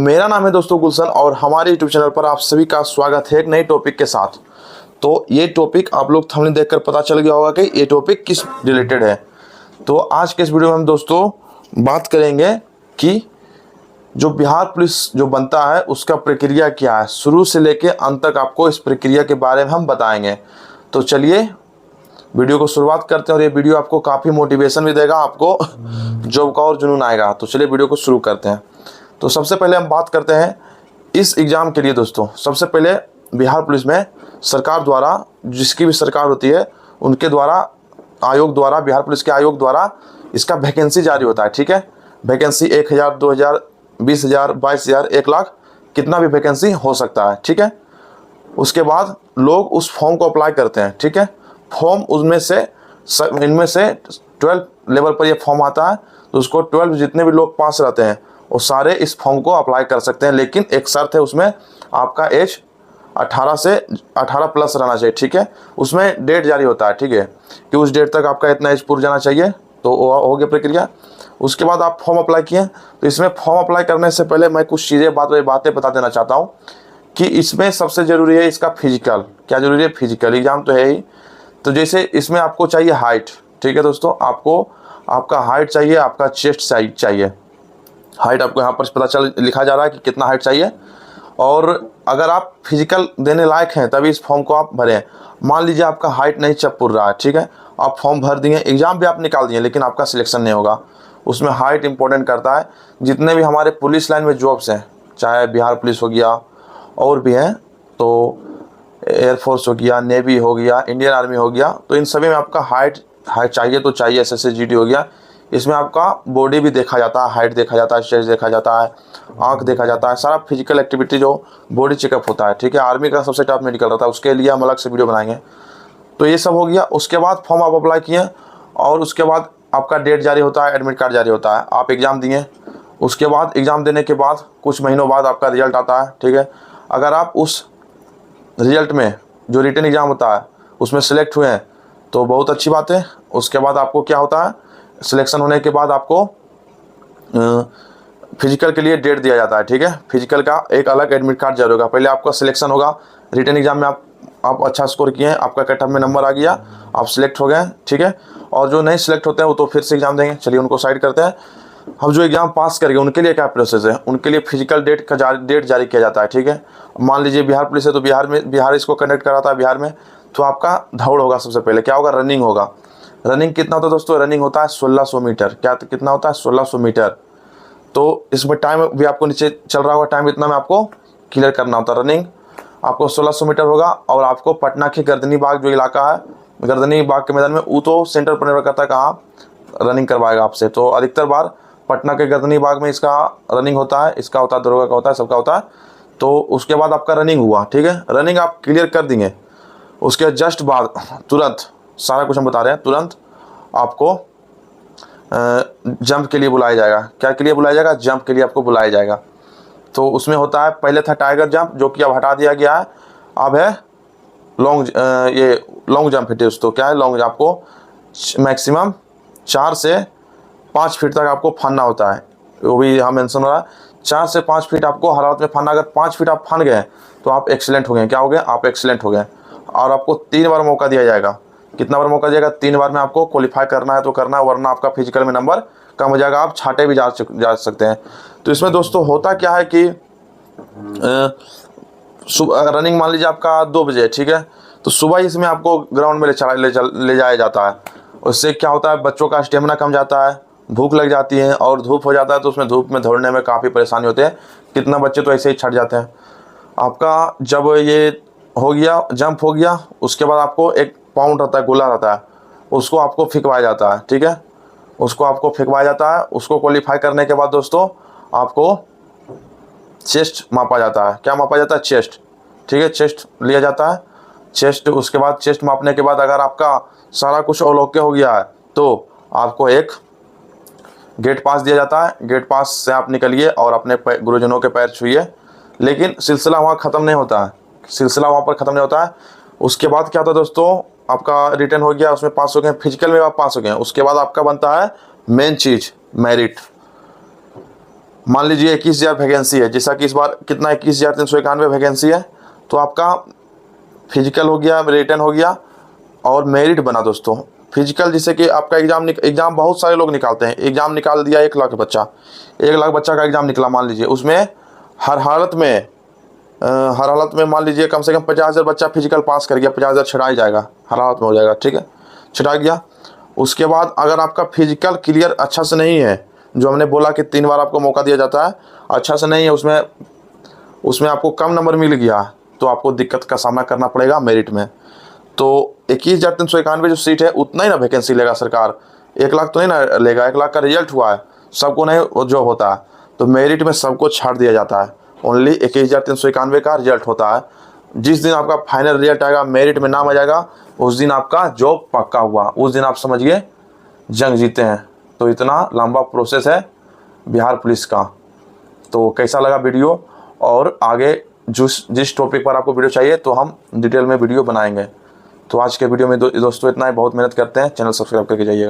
मेरा नाम है दोस्तों गुलशन और हमारे यूट्यूब चैनल पर आप सभी का स्वागत है एक नए टॉपिक के साथ। तो ये टॉपिक आप लोग थंबनेल देखकर पता चल गया होगा कि ये टॉपिक किस रिलेटेड है। तो आज के इस वीडियो में हम दोस्तों बात करेंगे कि जो बिहार पुलिस जो बनता है उसका प्रक्रिया क्या है, शुरू से लेकर अंत तक आपको इस प्रक्रिया के बारे में हम बताएंगे। तो चलिए वीडियो को शुरुआत करते हैं और ये वीडियो आपको काफ़ी मोटिवेशन भी देगा, आपको जॉब का और जुनून आएगा। तो चलिए वीडियो को शुरू करते हैं। तो सबसे पहले हम बात करते हैं इस एग्ज़ाम के लिए दोस्तों। सबसे पहले बिहार पुलिस में सरकार द्वारा, जिसकी भी सरकार होती है उनके द्वारा, आयोग द्वारा, बिहार पुलिस के आयोग द्वारा इसका वैकेंसी जारी होता है। ठीक है, वैकेंसी 1000, 2000, 20,000, 22,000, 1 लाख, कितना भी वैकेंसी हो सकता है। ठीक है, उसके बाद लोग उस फॉर्म को अप्लाई करते हैं। ठीक है, फॉर्म उनमें से इनमें से 12 लेवल पर ये फॉर्म आता है, तो उसको 12 जितने भी लोग पास रहते हैं वो सारे इस फॉर्म को अप्लाई कर सकते हैं। लेकिन एक शर्त है, उसमें आपका एज 18 प्लस रहना चाहिए। ठीक है, उसमें डेट जारी होता है। ठीक है, कि उस डेट तक आपका इतना एज पूरा जाना चाहिए। तो हो गया प्रक्रिया। उसके बाद आप फॉर्म अप्लाई किए। तो इसमें फॉर्म अप्लाई करने से पहले मैं कुछ चीज़ें बातें बता देना चाहता हूँ कि इसमें सबसे ज़रूरी है इसका फिजिकल। क्या ज़रूरी है? फिजिकल एग्ज़ाम तो है ही। तो जैसे इसमें आपको चाहिए हाइट। ठीक है दोस्तों, आपको आपका हाइट चाहिए, आपका चेस्ट साइज चाहिए। हाइट आपको यहाँ पर लिखा जा रहा है कि कितना हाइट चाहिए। और अगर आप फिजिकल देने लायक हैं तभी इस फॉर्म को आप भरें। मान लीजिए आपका हाइट नहीं चपूर रहा है, ठीक है, आप फॉर्म भर दिए, एग्ज़ाम भी आप निकाल दिए, लेकिन आपका सिलेक्शन नहीं होगा। उसमें हाइट इंपॉर्टेंट करता है। जितने भी हमारे पुलिस लाइन में जॉब्स हैं, चाहे बिहार पुलिस हो गया और भी हैं, तो एयरफोर्स हो गया, नेवी हो गया, इंडियन आर्मी हो गया, तो इन सभी में आपका हाइट चाहिए तो चाहिए। SSC GD हो गया, इसमें आपका बॉडी भी देखा जाता है, हाइट देखा जाता है, चेस्ट देखा जाता है, आंख देखा जाता है, सारा फिजिकल एक्टिविटी जो बॉडी चेकअप होता है। ठीक है, आर्मी का सबसे टॉप मेडिकल रहता है, उसके लिए हम अलग से वीडियो बनाएंगे। तो ये सब हो गया। उसके बाद फॉर्म आप अप्लाई किए और उसके बाद आपका डेट जारी होता है, एडमिट कार्ड जारी होता है, आप एग्ज़ाम दिए। उसके बाद एग्ज़ाम देने के बाद कुछ महीनों बाद आपका रिजल्ट आता है। ठीक है, अगर आप उस रिजल्ट में जो रिटन एग्ज़ाम होता है उसमें सेलेक्ट हुए हैं तो बहुत अच्छी बात है। उसके बाद आपको क्या होता है, सिलेक्शन होने के बाद आपको फिजिकल के लिए डेट दिया जाता है। ठीक है, फिजिकल का एक अलग एडमिट कार्ड जारी होगा। पहले आपका सिलेक्शन होगा, रिटन एग्ज़ाम में आप अच्छा स्कोर किए हैं, आपका कट ऑफ में नंबर आ गया, आप सिलेक्ट हो गए। ठीक है, और जो नहीं सिलेक्ट होते हैं वो तो फिर से एग्ज़ाम देंगे। चलिए उनको साइड करते हैं। हम जो एग्ज़ाम पास करेंगे उनके लिए क्या प्रोसेस है, उनके लिए फिजिकल डेट जारी किया जाता है। ठीक है, मान लीजिए बिहार पुलिस है तो बिहार इसको कंडक्ट कराता है बिहार में, तो आपका दौड़ होगा। सबसे पहले क्या होगा, रनिंग होगा। रनिंग कितना होता है दोस्तों, रनिंग होता है 1600 मीटर। क्या कितना होता है, 1600 मीटर। तो इसमें टाइम भी आपको नीचे चल रहा होगा, टाइम इतना में आपको क्लियर करना होता है। रनिंग आपको 1600 मीटर होगा। और आपको पटना के गर्दनी बाग जो इलाका है, गर्दनी बाग के मैदान में, वो तो सेंटर पर निर्भर करता है कहाँ रनिंग करवाएगा आपसे। तो अधिकतर बार पटना के गर्दनी बाग में इसका रनिंग होता है, इसका होता है, दरोगा का होता है, सबका होता है। तो उसके बाद आपका रनिंग हुआ। ठीक है, रनिंग आप क्लियर कर देंगे। उसके जस्ट बाद तुरंत, सारा कुछ हम बता रहे हैं, तुरंत आपको जंप के लिए बुलाया जाएगा। क्या के लिए बुलाया जाएगा, जंप के लिए आपको बुलाया जाएगा। तो उसमें होता है, पहले था टाइगर जंप जो कि अब हटा दिया गया है, अब है लॉन्ग जंप है दोस्तों। क्या है, लॉन्ग जंप। आपको मैक्सिमम 4 से 5 फीट तक आपको फानना होता है, वो भी यहाँ मेंशन हो रहा है। 4 से 5 फीट आपको हर हालत में फानना। अगर 5 फीट आप फान गए तो आप एक्सीलेंट हो गए। क्या हो गए, आप एक्सीलेंट हो गए। और आपको 3 बार मौका दिया जाएगा। कितना बार मौका दिएगा, 3 बार में आपको क्वालिफाई करना है तो करना है, वरना आपका फिजिकल में नंबर कम हो जाएगा, आप छाटे भी जा सकते हैं। तो इसमें दोस्तों होता क्या है कि रनिंग मान लीजिए आपका 2 बजे, ठीक है, तो सुबह इसमें आपको ग्राउंड में ले जाया जाता है। उससे क्या होता है, बच्चों का स्टेमिना कम जाता है, भूख लग जाती है और धूप हो जाता है, तो उसमें धूप में दौड़ने में काफ़ी परेशानी होती है। कितना बच्चे तो ऐसे ही छट जाते हैं। आपका जब ये हो गया, जंप हो गया, उसके बाद आपको एक पाउंड रहता है, गोला रहता है, उसको आपको फेंकवाया जाता है। ठीक है, उसको आपको फेंकवाया जाता है। उसको क्वालिफाई करने के बाद दोस्तों आपको चेस्ट मापा जाता है। क्या मापा जाता है, चेस्ट। ठीक है, चेस्ट लिया जाता है, चेस्ट। उसके बाद चेस्ट मापने के बाद अगर आपका सारा कुछ ओके हो गया है तो आपको एक गेट पास दिया जाता है। गेट पास से आप निकलिए और अपने गुरुजनों के पैर छूइए। लेकिन सिलसिला वहाँ ख़त्म नहीं होता है, सिलसिला वहाँ पर ख़त्म नहीं होता है। उसके बाद क्या होता है दोस्तों, आपका रिटर्न हो गया, उसमें पास हो गए, फिजिकल में आप पास हो गए। उसके बाद आपका बनता है मेन चीज़, मेरिट। मान लीजिए 21,000 वैकेंसी है, जैसा कि इस बार कितना 21,391 वैकेंसी है। तो आपका फिजिकल हो गया, रिटन हो गया और मेरिट बना दोस्तों। फिजिकल जैसे कि आपका एग्ज़ाम बहुत सारे लोग निकालते हैं, एग्ज़ाम निकाल दिया 1 लाख बच्चा, 1 लाख बच्चा का एग्ज़ाम निकला मान लीजिए, उसमें हर हालत में मान लीजिए कम से कम 50,000 बच्चा फिजिकल पास कर गया, 50,000 छटा ही जाएगा, हर हालत में हो जाएगा, ठीक है, छटा गया। उसके बाद अगर आपका फिजिकल क्लियर अच्छा से नहीं है, जो हमने बोला कि 3 बार आपको मौका दिया जाता है, अच्छा से नहीं है, उसमें आपको कम नंबर मिल गया तो आपको दिक्कत का सामना करना पड़ेगा मेरिट में। तो 21,391 जो सीट है उतना ही ना वैकेंसी लेगा सरकार, 1 लाख तो नहीं ना लेगा, 1 लाख का रिजल्ट हुआ है, सबको नहीं जो होता है, तो मेरिट में सबको छाड़ दिया जाता है। ओनली 21,391 का रिजल्ट होता है। जिस दिन आपका फाइनल रिजल्ट आएगा, मेरिट में नाम आ जाएगा, उस दिन आपका जॉब पक्का हुआ, उस दिन आप समझिए जंग जीते हैं। तो इतना लंबा प्रोसेस है बिहार पुलिस का। तो कैसा लगा वीडियो, और आगे जिस टॉपिक पर आपको वीडियो चाहिए तो हम डिटेल में वीडियो बनाएंगे। तो आज के वीडियो में दोस्तों इतना ही। बहुत मेहनत करते हैं, चैनल सब्सक्राइब करके जाइएगा।